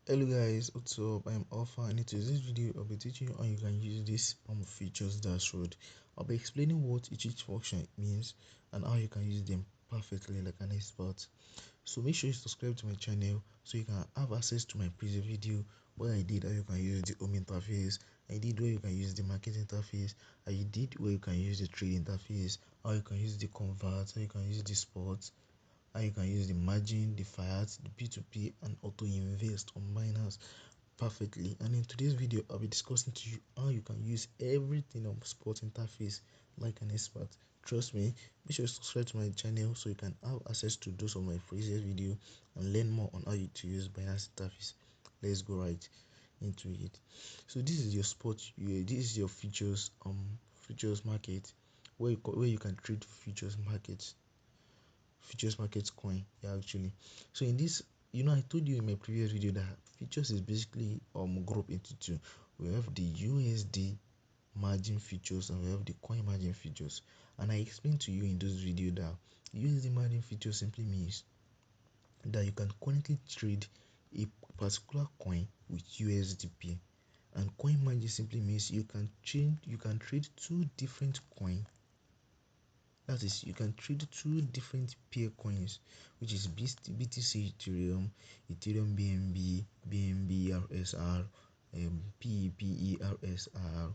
Hello guys, what's up? I'm Alpha and in today's video I'll be teaching you how you can use this features dashboard. I'll be explaining what each function means and how you can use them perfectly like an expert. So make sure you subscribe to my channel so you can have access to my previous video where I did how you can use the home interface, I did where you can use the market interface, I did where you can use the trade interface, how you can use the convert, how you can use the spot, how you can use the margin, the fiat, the P2P and auto invest on Binance perfectly. And in today's video I'll be discussing to you how you can use everything on spot interface like an expert. Trust me, be sure to subscribe to my channel so you can have access to those of my previous video and learn more on how to use Binance interface. Let's go right into it. So this is your spot, this is your futures market where you can trade futures market coin. Yeah, actually, so in this, I told you in my previous video that futures is basically grouped into two. We have the USD margin futures and we have the coin margin futures, and I explained to you in those video that USD margin futures simply means that you can currently trade a particular coin with USDP, and coin margin simply means you can trade two different coins. That is, you can trade two different pair coins, which is BTC Ethereum, Ethereum BNB, BNB RSR, PEPERSR,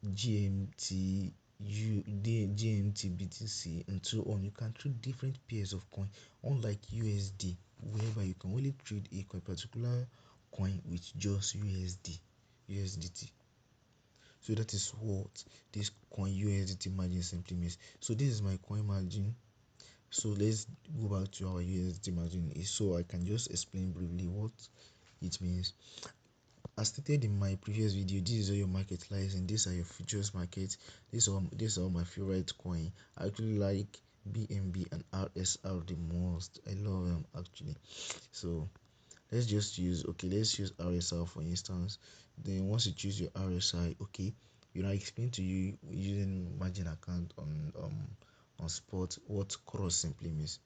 GMT, GMT BTC, and so on. You can trade different pairs of coin, unlike USD, whereby you can only trade a particular coin with just USDT. So that is what this coin USDT margin simply means. So this is my coin margin. So let's go back to our USDT margin so I can just explain briefly what it means. As stated in my previous video, this is how your market lies and these are your futures market. These are my favorite coin. I actually like BNB and RSR the most. I love them actually. So let's use RSR for instance. Then once you choose your RSI, okay, I explain to you using margin account on spot what cross simply means.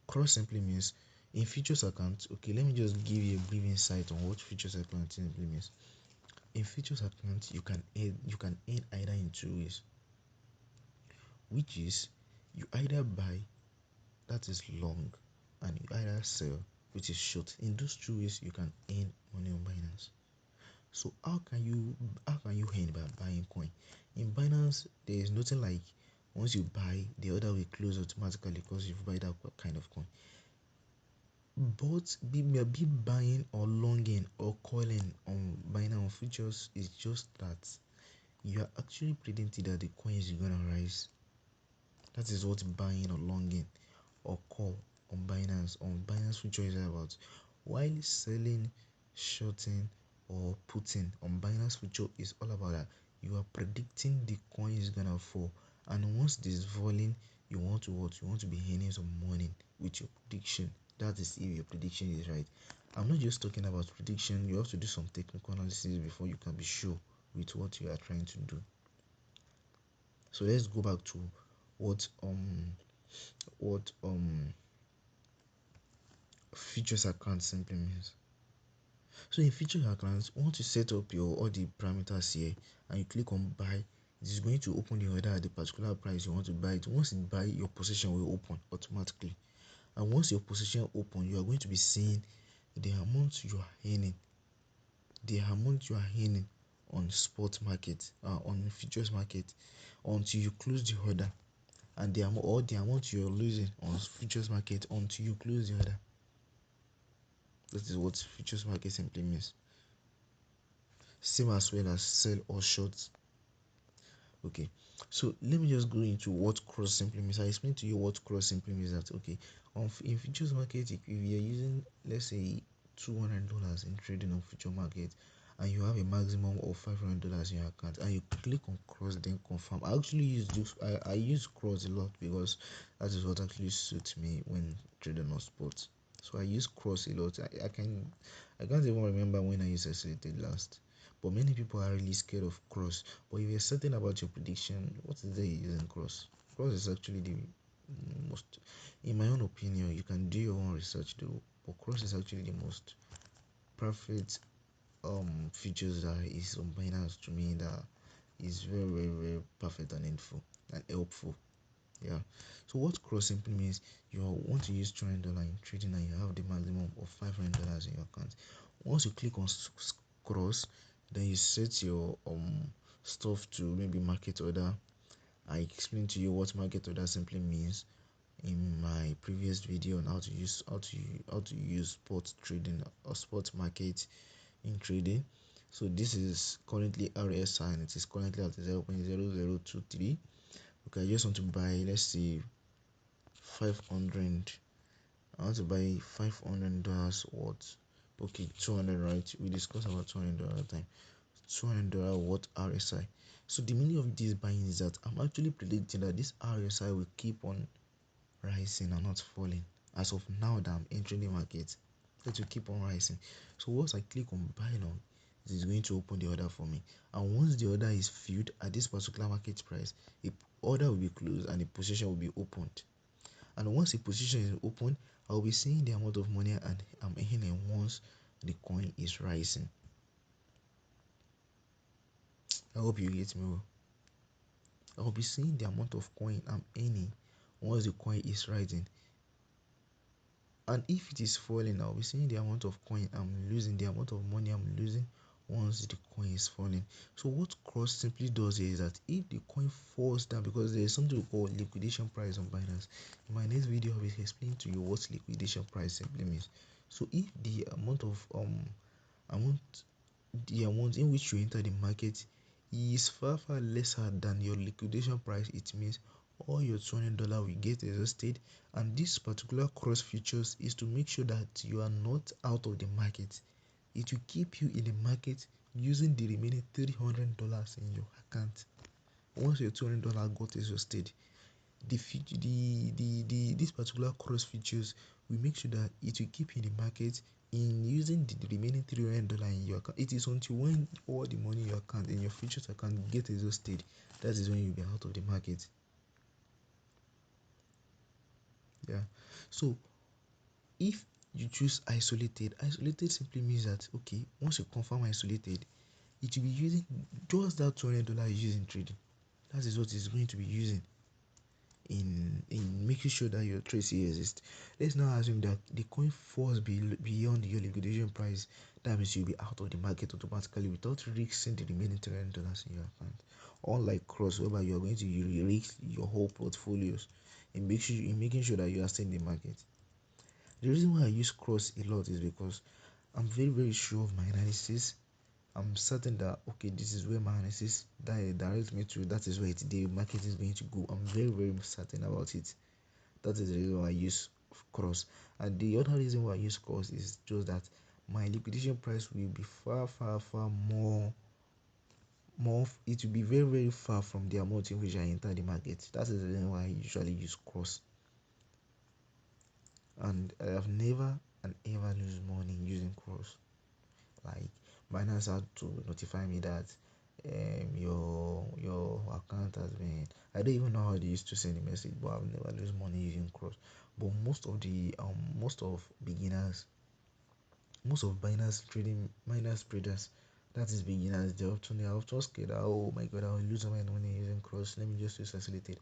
Cross simply means in futures account. Okay, let me just give you a brief insight on what futures account simply means. In futures account, you can earn either in two ways, which is you either buy, that is long, and you either sell, which is short. In those two ways you can earn money on Binance. So how can you earn by buying coin? In Binance, there is nothing like once you buy, the other will close automatically because you've buy that kind of coin. But be buying or longing or calling on Binance futures is just that you are actually predicting that the coin is gonna rise. That is what buying or longing or call on Binance future is about. While selling, shorting, or putting on Binance future is all about that you are predicting the coin is gonna fall, and once this is falling, you want to what? You want to be earning some money with your prediction. That is if your prediction is right. I'm not just talking about prediction, you have to do some technical analysis before you can be sure with what you are trying to do. So let's go back to what what futures account simply means. So in futures accounts, once you set up your all the parameters here and you click on buy, it is going to open the order at the particular price you want to buy it. Once it buy, your position will open automatically, and once your position open, you are going to be seeing the amount you are earning, on spot market, on futures market, until you close the order, and the amount you are losing on futures market until you close the order. That is what futures market simply means. Same as well as sell or short. Okay, so let me just go into what cross simply means. I explained to you what cross simply means. That okay, in futures market, if you're using, let's say, $200 in trading on future market, and you have a maximum of $500 in your account, and you click on cross, then confirm. I actually use this. I use cross a lot because that is what actually suits me when trading on sports. So I use cross a lot. I can't even remember when I used SLT last. But many people are really scared of cross. But if you're certain about your prediction, what is there using cross? Cross is actually the most, in my own opinion, you can do your own research though, but cross is actually the most perfect features that is on Binance to me that is very very perfect and helpful. Yeah. So what cross simply means, you want to use $200 in trading and you have the maximum of $500 in your account. Once you click on cross, then you set your stuff to maybe market order. I explained to you what market order simply means in my previous video on how to use spot trading or spot market in trading. So this is currently RSI and it is currently at 0.0023. Okay, I just want to buy, let's say 500. I want to buy $500 worth. Okay, 200, right? We discussed about $200 time. $200 worth RSI. So the meaning of this buying is that I'm actually predicting that this RSI will keep on rising and not falling. As of now that I'm entering the market, it will keep on rising. So once I click on buy now, it is going to open the order for me. And once the order is filled at this particular market price, the order will be closed and the position will be opened. And once a position is open, I'll be seeing the amount of money and I'm earning once the coin is rising. I hope you get me well. I'll be seeing the amount of coin I'm earning once the coin is rising. And if it is falling, I'll be seeing the amount of coin I'm losing, the amount of money I'm losing once the coin is falling. So what cross simply does is that if the coin falls down, because there is something we call liquidation price on Binance. In my next video, I will explain to you what liquidation price simply means. So if the amount the amount in which you enter the market is far lesser than your liquidation price, it means all your $200 will get exhausted. And this particular cross features is to make sure that you are not out of the market. It will keep you in the market using the remaining $300 in your account. Once your $200 got exhausted, this particular cross features will make sure that it will keep you in the market in using the remaining $300 in your account. It is until when all the money in your account, in your futures account, get exhausted, that is when you'll be out of the market. Yeah. So if you choose isolated simply means that okay, once you confirm isolated, it will be using just that $200 you use in trading. That is what it's going to be using in making sure that your trade still exists. Let's now assume that the coin falls beyond your liquidation price. That means you'll be out of the market automatically without risking the remaining $300 in your account. Unlike cross, whereby you are going to risk your whole portfolios in making sure that you are staying in the market. The reason why I use cross a lot is because I'm very sure of my analysis. I'm certain that okay, this is where my analysis that directs me to, that is where the market is going to go. I'm very certain about it. That is the reason why I use cross. And the other reason why I use cross is just that my liquidation price will be far more, it will be very far from the amount in which I enter the market. That is the reason why I usually use cross. And I have never and ever lose money using cross. Like Binance had to notify me that your account has been, I don't even know how they used to send a message, but I've never lose money using cross. But most of beginners, most of Binance traders, that is beginners, they are often scared that oh my god, I'll lose my money using cross, let me just use isolated.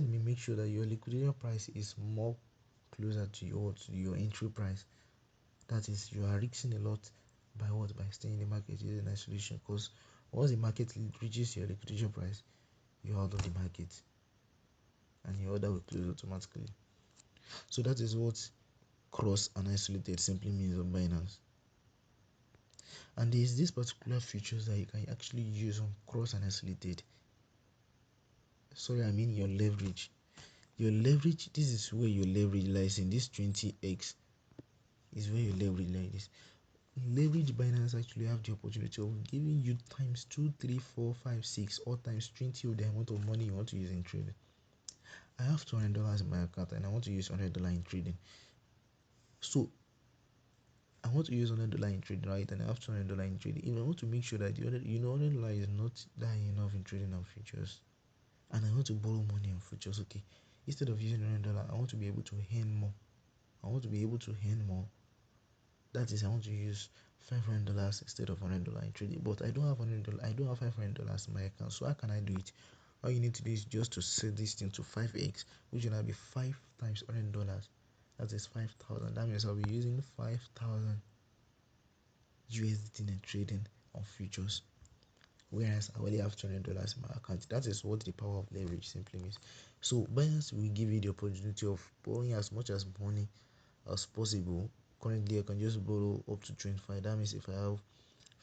Me make sure that your liquidation price is more closer to your entry price. That is, you are risking a lot by staying in the market using isolation, because once the market reaches your liquidation price, you're out of the market and your order will close automatically. So that is what cross and isolated simply means on Binance. And there is this particular features that you can actually use on cross and isolated. Sorry, I mean your leverage. Your leverage, this is where your leverage lies in this 20x is where your leverage like this. Leverage Binance actually have the opportunity of giving you times 2, 3, 4, 5, 6 or times 20 of the amount of money you want to use in trading. I have $200 in my account and I want to use $100 in trading. So I want to use $100 in trading, right? And I have $200 in trading. If I want to make sure that the other, $100 is not that enough in trading on futures, and I want to borrow money on futures, okay. Instead of using $100, I want to be able to earn more. I want to be able to earn more. That is, I want to use $500 instead of $100 in trading, but I don't have $100. I don't have $500 in my account. So how can I do it? All you need to do is just to set this thing to 5x, which will now be 5 times $100. That is 5,000. That means I'll be using 5,000 USD in trading on futures, whereas I only have $200 in my account. That is what the power of leverage simply means. So Binance will give you the opportunity of borrowing as much as money as possible. Currently, I can just borrow up to 25. That means if I have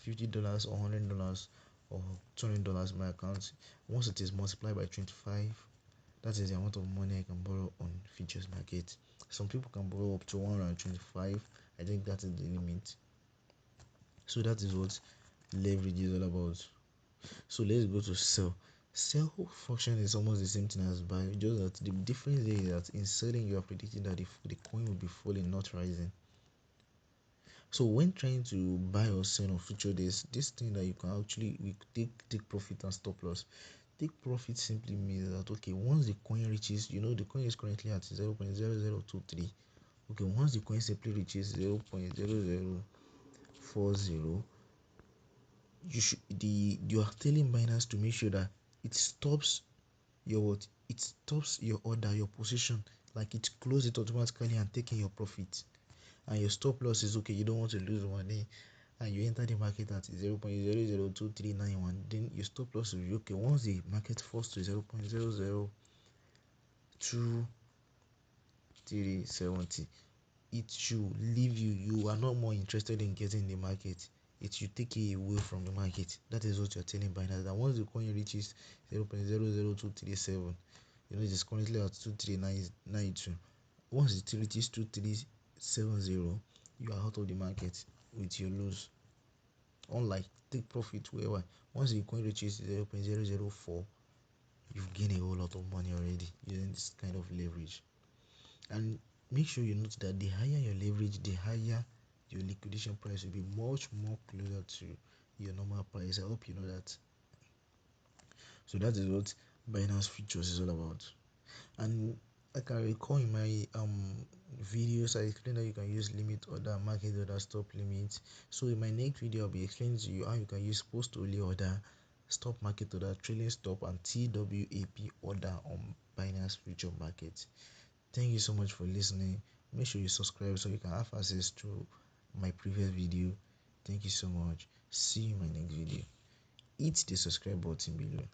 $50 or $100 or $200 in my account, once it is multiplied by 25, that is the amount of money I can borrow on futures market. Some people can borrow up to 125. I think that is the limit. So that is what leverage is all about. So let's go to sell. Sell function is almost the same thing as buy, just that the difference is that in selling you are predicting that the coin will be falling, not rising. So when trying to buy or sell on future days, this thing that you can actually we take profit and stop loss. Take profit simply means that okay, once the coin reaches, the coin is currently at 0.0023. Okay, once the coin simply reaches 0.0040, you are telling Binance to make sure that it stops your order, your position, like it closes it automatically and taking your profit. And your stop loss is okay, you don't want to lose money, and you enter the market at 0.002391, then your stop loss will be okay. Once the market falls to 0.00270, it should leave you are not more interested in getting the market. It should take you away from the market. That is what you're telling Binance, that once the coin reaches 0.00237, it is currently at 23992. Once it reaches 2370, you are out of the market with your lose. Unlike take profit, where once the coin reaches 0.004, you've gained a whole lot of money already using this kind of leverage. And make sure you note that the higher your leverage, the higher your liquidation price will be, much more closer to your normal price. I hope you know that. So that is what Binance Futures is all about. And I can recall in my videos, I explained that you can use limit order, market order, stop limit. So in my next video, I'll be explaining to you how you can use post only order, stop market order, trailing stop, and TWAP order on Binance Future Market. Thank you so much for listening. Make sure you subscribe so you can have access to my previous video. Thank you so much. See you in my next video. Hit the subscribe button below.